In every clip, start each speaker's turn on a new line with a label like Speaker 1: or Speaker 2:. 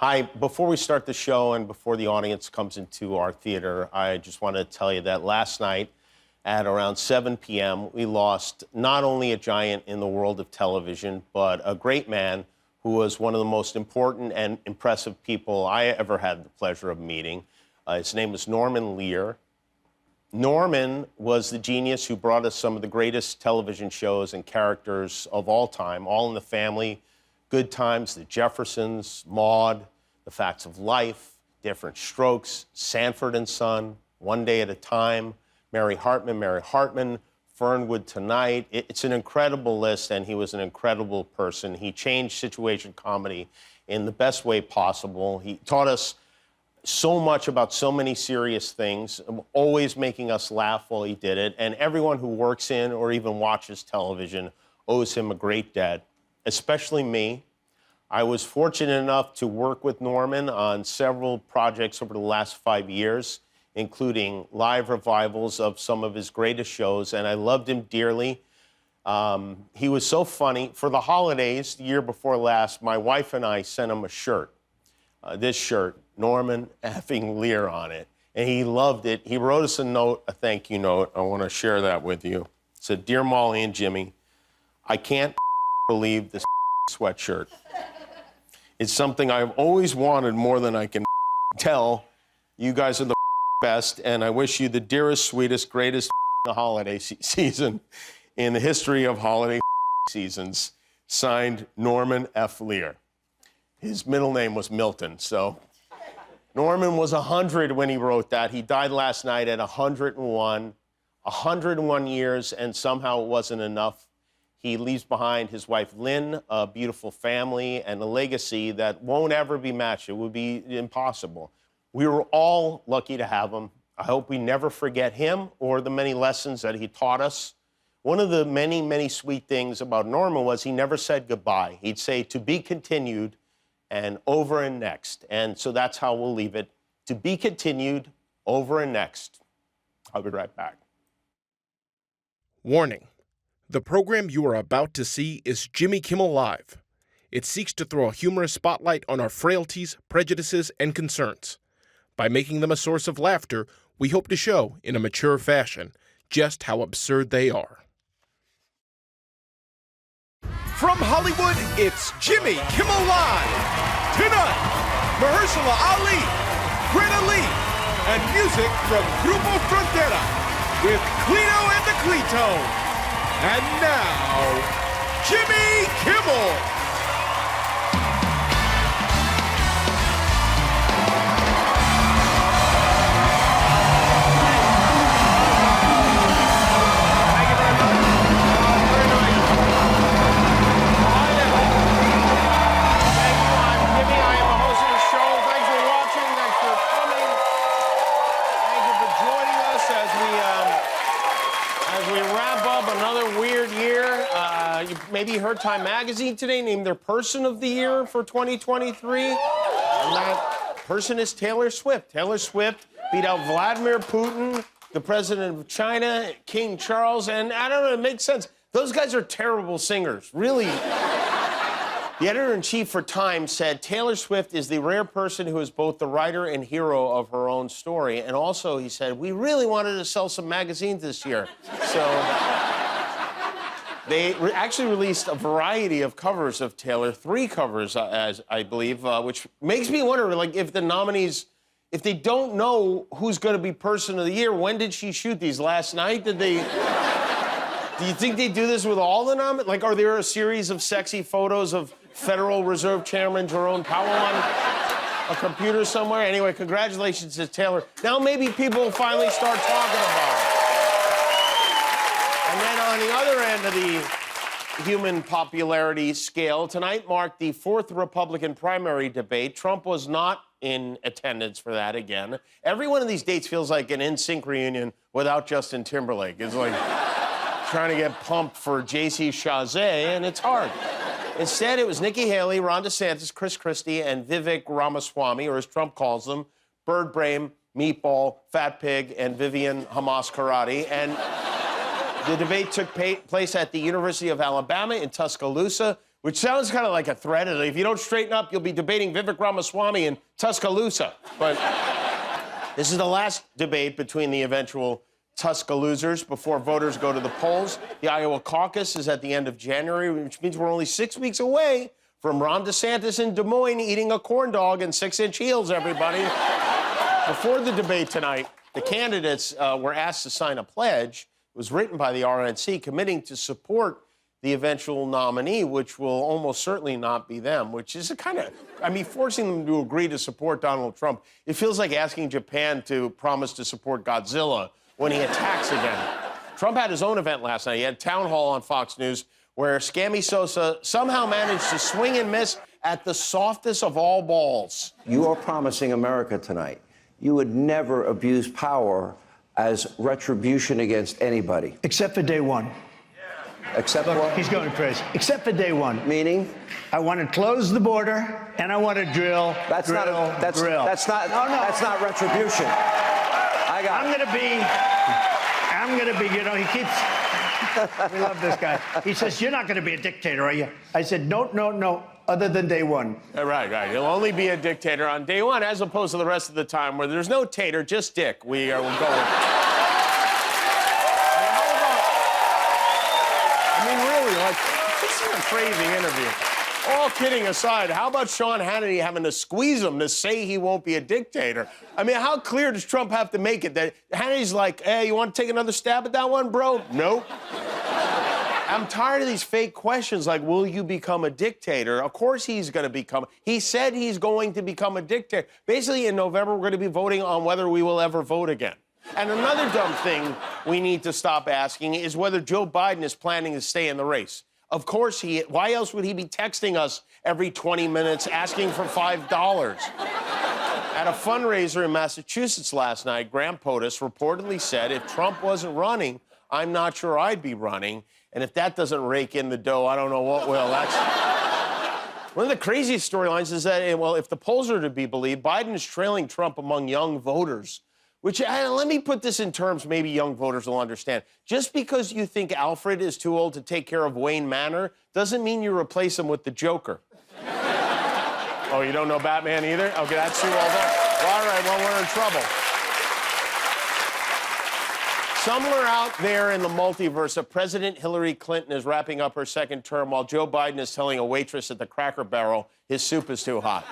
Speaker 1: Hi, before we start the show and before the audience comes into our theater, I just want to tell you that last night at around 7 p.m., we lost not only a giant in the world of television, but a great man who was one of the most important and impressive people I ever had the pleasure of meeting. His name was Norman Lear. Norman was the genius who brought us some of the greatest television shows and characters of all time, All in the Family, Good Times, The Jeffersons, Maude, The Facts of Life, Different Strokes, Sanford and Son, One Day at a Time, Mary Hartman, Fernwood Tonight. It's an incredible list, and he was an incredible person. He changed situation comedy in the best way possible. He taught us so much about so many serious things, always making us laugh while he did it. And everyone who works in or even watches television owes him a great debt, especially me. I was fortunate enough to work with Norman on several projects over the last 5 years, including live revivals of some of his greatest shows, and I loved him dearly. He was so funny. For the holidays, the year before last, my wife and I sent him a shirt. This shirt, Norman effing Lear on it, and he loved it. He wrote us a note, a thank you note. I want to share that with you. It said, "Dear Molly and Jimmy, I can't believe this sweatshirt. It's something I've always wanted more than I can tell. You guys are the best, and I wish you the dearest, sweetest, greatest holiday season in the history of holiday seasons. Signed, Norman F. Lear." His middle name was Milton, so Norman was 100 when he wrote that. He died last night at 101. 101 years, and somehow it wasn't enough. He leaves behind his wife, Lynn, a beautiful family, and a legacy that won't ever be matched. It would be impossible. We were all lucky to have him. I hope we never forget him or the many lessons that he taught us. One of the many, many sweet things about Norman was he never said goodbye. He'd say, "To be continued," and "over and next." And so that's how we'll leave it. To be continued, over and next. I'll be right back.
Speaker 2: Warning. The program you are about to see is Jimmy Kimmel Live. It seeks to throw a humorous spotlight on our frailties, prejudices, and concerns. By making them a source of laughter, we hope to show, in a mature fashion, just how absurd they are. From Hollywood, it's Jimmy Kimmel Live. Tonight, Mahershala Ali, Greta Lee, and music from Grupo Frontera with Clito and the Clito. And now, Jimmy Kimmel.
Speaker 1: Maybe you heard Time Magazine today named their Person of the Year for 2023. And that person is Taylor Swift. Taylor Swift beat out Vladimir Putin, the president of China, King Charles, and I don't know, it makes sense. Those guys are terrible singers, really. The editor-in-chief for Time said Taylor Swift is the rare person who is both the writer and hero of her own story. And also, he said, we really wanted to sell some magazines this year. So they actually released a variety of covers of Taylor, 3 covers, as I believe, which makes me wonder, like, if the nominees, if they don't know who's going to be Person of the Year, when did she shoot these? Last night? Did they? Do you think they do this with all the nominees? Like, are there a series of sexy photos of Federal Reserve Chairman Jerome Powell on a computer somewhere? Anyway, congratulations to Taylor. Now maybe people will finally start talking about it. And then on the other end of the human popularity scale, tonight marked the 4th Republican primary debate. Trump was not in attendance for that again. Every one of these dates feels like an NSYNC reunion without Justin Timberlake. It's like trying to get pumped for J.C. Chazé, and it's hard. Instead, it was Nikki Haley, Ron DeSantis, Chris Christie, and Vivek Ramaswamy, or as Trump calls them, Bird Brain, Meatball, Fat Pig, and Vivian Hamas Karate. And the debate took place at the University of Alabama in Tuscaloosa, which sounds kind of like a threat. If you don't straighten up, you'll be debating Vivek Ramaswamy in Tuscaloosa. But this is the last debate between the eventual Tuscaloosers before voters go to the polls. The Iowa caucus is at the end of January, which means we're only 6 weeks away from Ron DeSantis in Des Moines eating a corn dog in 6-inch heels, everybody. Before the debate tonight, the candidates were asked to sign a pledge. It was written by the RNC committing to support the eventual nominee, which will almost certainly not be them, which is a kind of, forcing them to agree to support Donald Trump. It feels like asking Japan to promise to support Godzilla when he attacks again. Trump had his own event last night. He had a town hall on Fox News where Scammy Sosa somehow managed to swing and miss at the softest of all balls.
Speaker 3: You are promising America tonight you would never abuse power as retribution against anybody.
Speaker 4: Except for day one.
Speaker 3: Except
Speaker 4: Look,
Speaker 3: what?
Speaker 4: he's going crazy. Except for day one.
Speaker 3: Meaning?
Speaker 4: I want to close the border, and I want to drill,
Speaker 3: That's
Speaker 4: drill,
Speaker 3: not
Speaker 4: drill.
Speaker 3: That's not retribution. I'm gonna be, he keeps, we love this guy. He says, you're not gonna be a dictator, are you? I said, no, other than day one.
Speaker 1: Right. He'll only be a dictator on day one, as opposed to the rest of the time where there's no tater, just dick. We'll go with. This is a crazy interview. All kidding aside, how about Sean Hannity having to squeeze him to say he won't be a dictator? How clear does Trump have to make it that Hannity's like, hey, you want to take another stab at that one, bro? Nope. I'm tired of these fake questions like, will you become a dictator? Of course he's going to become. He said he's going to become a dictator. Basically, in November, we're going to be voting on whether we will ever vote again. And another dumb thing we need to stop asking is whether Joe Biden is planning to stay in the race. Of course why else would he be texting us every 20 minutes asking for $5? At a fundraiser in Massachusetts last night, Graham Potus reportedly said, if Trump wasn't running, I'm not sure I'd be running. And if that doesn't rake in the dough, I don't know what will. That's one of the craziest storylines is that, well, if the polls are to be believed, Biden is trailing Trump among young voters. Which, let me put this in terms maybe young voters will understand. Just because you think Alfred is too old to take care of Wayne Manor doesn't mean you replace him with the Joker. Oh, you don't know Batman either? Okay, that's too old. Well, all right, well, we're in trouble. Somewhere out there in the multiverse, President Hillary Clinton is wrapping up her second term while Joe Biden is telling a waitress at the Cracker Barrel his soup is too hot.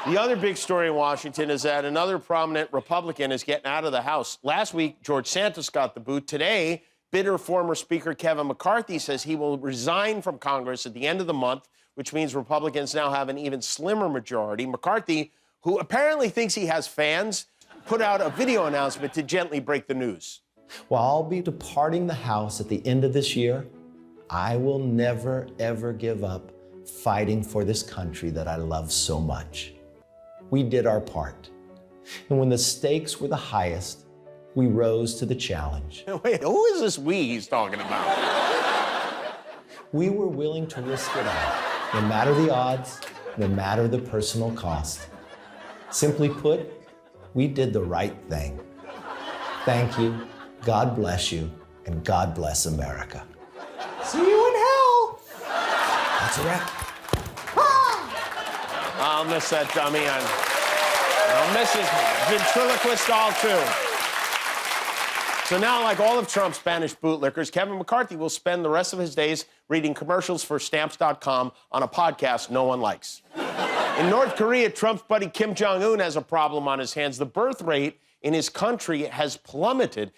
Speaker 1: The other big story in Washington is that another prominent Republican is getting out of the House. Last week, George Santos got the boot. Today, bitter former Speaker Kevin McCarthy says he will resign from Congress at the end of the month, which means Republicans now have an even slimmer majority. McCarthy, who apparently thinks he has fans, put out a video announcement to gently break the news.
Speaker 5: While I'll be departing the House at the end of this year, I will never, ever give up fighting for this country that I love so much. We did our part. And when the stakes were the highest, we rose to the challenge.
Speaker 1: Wait, who is this we he's talking about?
Speaker 5: We were willing to risk it all, no matter the odds, no matter the personal cost. Simply put, we did the right thing. Thank you, God bless you, and God bless America. See you in hell. That's a wrap.
Speaker 1: I'll miss that dummy. I'll miss his ventriloquist doll, too. So now, like all of Trump's Spanish bootlickers, Kevin McCarthy will spend the rest of his days reading commercials for Stamps.com on a podcast no one likes. In North Korea, Trump's buddy Kim Jong Un has a problem on his hands. The birth rate in his country has plummeted.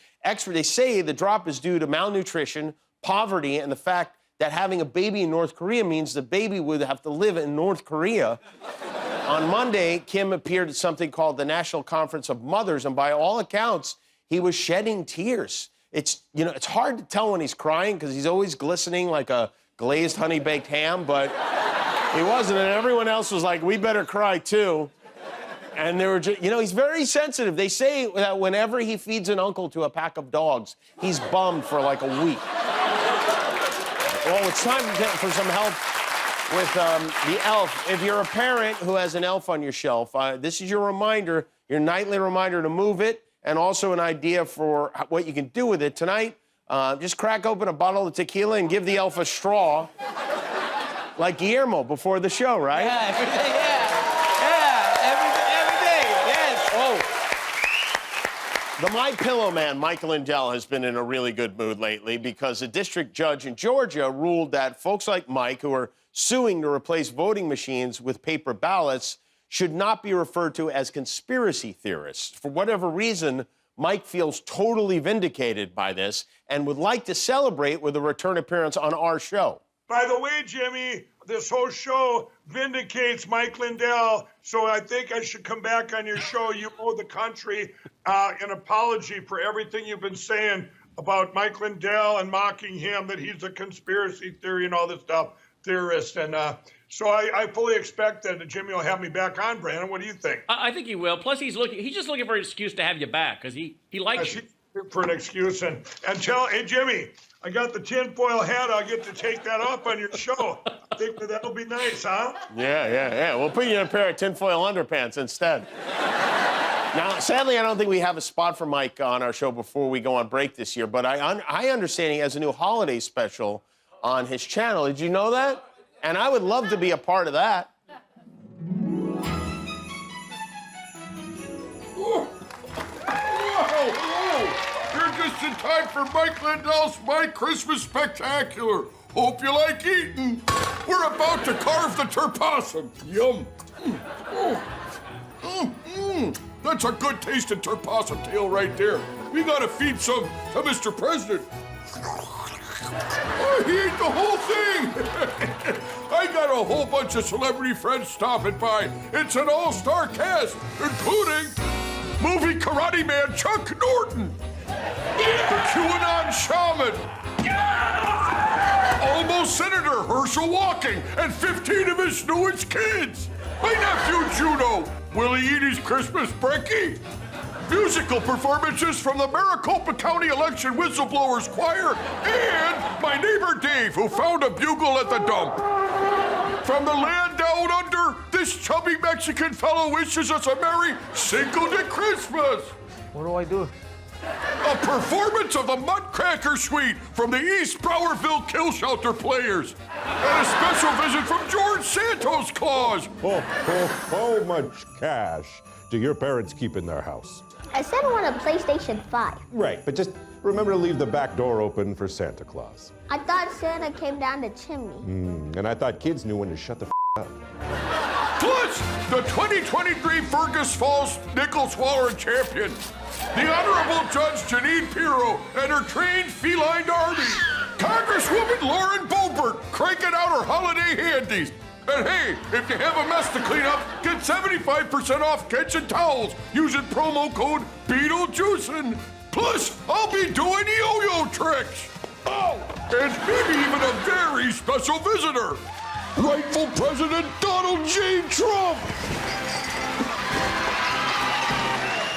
Speaker 1: They say the drop is due to malnutrition, poverty, and the fact that having a baby in North Korea means the baby would have to live in North Korea. On Monday, Kim appeared at something called the National Conference of Mothers, and by all accounts, he was shedding tears. It's hard to tell when he's crying because he's always glistening like a glazed honey-baked ham, but he wasn't, and everyone else was like, we better cry too. And they were just, he's very sensitive. They say that whenever he feeds an uncle to a pack of dogs, he's bummed for like a week. Well, it's time for some help with the elf. If you're a parent who has an elf on your shelf, this is your reminder, your nightly reminder to move it, and also an idea for what you can do with it. Tonight, Just crack open a bottle of tequila and give the elf a straw, like Guillermo before the show, right?
Speaker 6: Yeah, every day, every day, yes.
Speaker 1: Oh. The MyPillow man, Mike Lindell, has been in a really good mood lately because a district judge in Georgia ruled that folks like Mike, who are suing to replace voting machines with paper ballots, should not be referred to as conspiracy theorists. For whatever reason, Mike feels totally vindicated by this and would like to celebrate with a return appearance on our show.
Speaker 7: By the way, Jimmy, this whole show vindicates Mike Lindell, so I think I should come back on your show. You owe the country an apology for everything you've been saying about Mike Lindell and mocking him, that he's a conspiracy theory and all this stuff, theorist. And so I fully expect that Jimmy will have me back on, Brandon. What do you think?
Speaker 8: I think he will. Plus, he's just looking for an excuse to have you back because he likes you.
Speaker 7: For an excuse. And tell, hey, Jimmy, I got the tinfoil hat. I'll get to take that off on your show. I think that'll be nice, huh?
Speaker 1: Yeah. We'll put you in a pair of tinfoil underpants instead. Now, sadly, I don't think we have a spot for Mike on our show before we go on break this year, but I understand he has a new holiday special on his channel. Did you know that? And I would love to be a part of that.
Speaker 9: You're just in time for Mike Lindell's MyChristmas Spectacular. Hope you like eating. We're about to carve the turpossum. Yum. That's a good tasting turpossum tail right there. We gotta feed some to Mr. President. Oh, he ate the whole thing. I got a whole bunch of celebrity friends stopping by. It's an all-star cast, including movie karate man Chuck Norton, the QAnon shaman, almost Senator Herschel Walking, and 15 of his newest kids. My nephew Juno, will he eat his Christmas brekkie? Musical performances from the Maricopa County Election Whistleblowers Choir, and my neighbor Dave, who found a bugle at the dump. From the land down under, this chubby Mexican fellow wishes us a Merry Cinco de Christmas.
Speaker 6: What do I do?
Speaker 9: A performance of the Muttcracker Suite from the East Browerville Kill Shelter Players. And a special visit from George Santos Claus.
Speaker 10: How much cash do your parents keep in their house?
Speaker 11: I said I want a PlayStation 5.
Speaker 10: Right, but just remember to leave the back door open for Santa Claus.
Speaker 11: I thought Santa came down the chimney.
Speaker 10: And I thought kids knew when to shut the up.
Speaker 9: Plus, the 2023 Fergus Falls Nickel Swallowing Champion, the Honorable Judge Janine Pirro and her trained feline army, Congresswoman Lauren Boebert cranking out her holiday handies. And hey, if you have a mess to clean up, get 75% off kitchen towels using promo code BEETLEJUICIN'. Plus, I'll be doing yo-yo tricks. Oh, and maybe even a very special visitor, rightful President Donald J. Trump.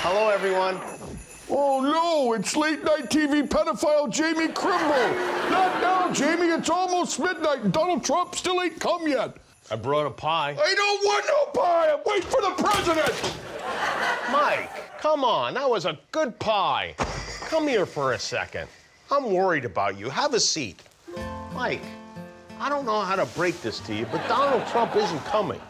Speaker 1: Hello, everyone.
Speaker 9: Oh no, it's late night TV pedophile Jamie Kimmel. Not now, Jamie, it's almost midnight and Donald Trump still ain't come yet.
Speaker 1: I brought a pie.
Speaker 9: I don't want no pie, I'm waiting for the president.
Speaker 1: Mike, come on, that was a good pie. Come here for a second. I'm worried about you. Have a seat. Mike, I don't know how to break this to you, but Donald Trump isn't coming.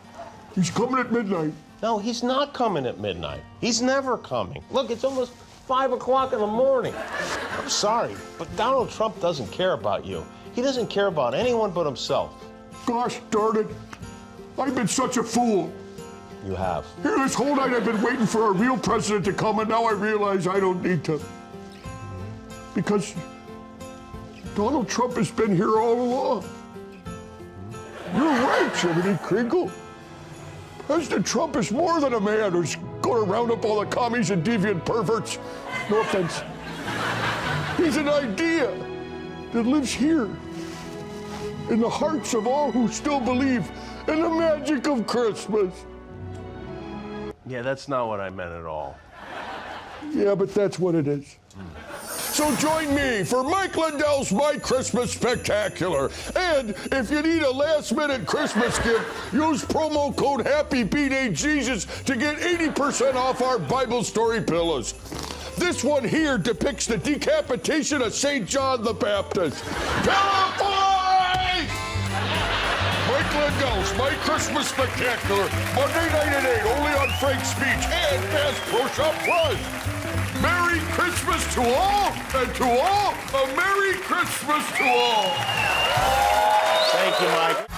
Speaker 9: He's coming at midnight.
Speaker 1: No, he's not coming at midnight. He's never coming. Look, it's almost 5 o'clock in the morning. I'm sorry, but Donald Trump doesn't care about you. He doesn't care about anyone but himself.
Speaker 9: Gosh darn it, I've been such a fool.
Speaker 1: You have.
Speaker 9: Here, this whole night I've been waiting for a real president to come, and now I realize I don't need to. Because Donald Trump has been here all along. You're right, Jiminy Crinkle. President Trump is more than a man who's going to round up all the commies and deviant perverts. No offense. He's an idea that lives here in the hearts of all who still believe in the magic of Christmas.
Speaker 1: Yeah, that's not what I meant at all.
Speaker 9: Yeah, but that's what it is. So join me for Mike Lindell's MyChristmas Spectacular. And if you need a last-minute Christmas gift, use promo code HAPPY B-Day Jesus to get 80% off our Bible story pillows. This one here depicts the decapitation of St. John the Baptist. Telephone! Mike Lindell's My Christmas Spectacular, Monday night at 8, only on Frank's Speech and Bass Pro Shop Plus. Merry Christmas to all, and to all, a Merry Christmas to all.
Speaker 1: Thank you, Mike.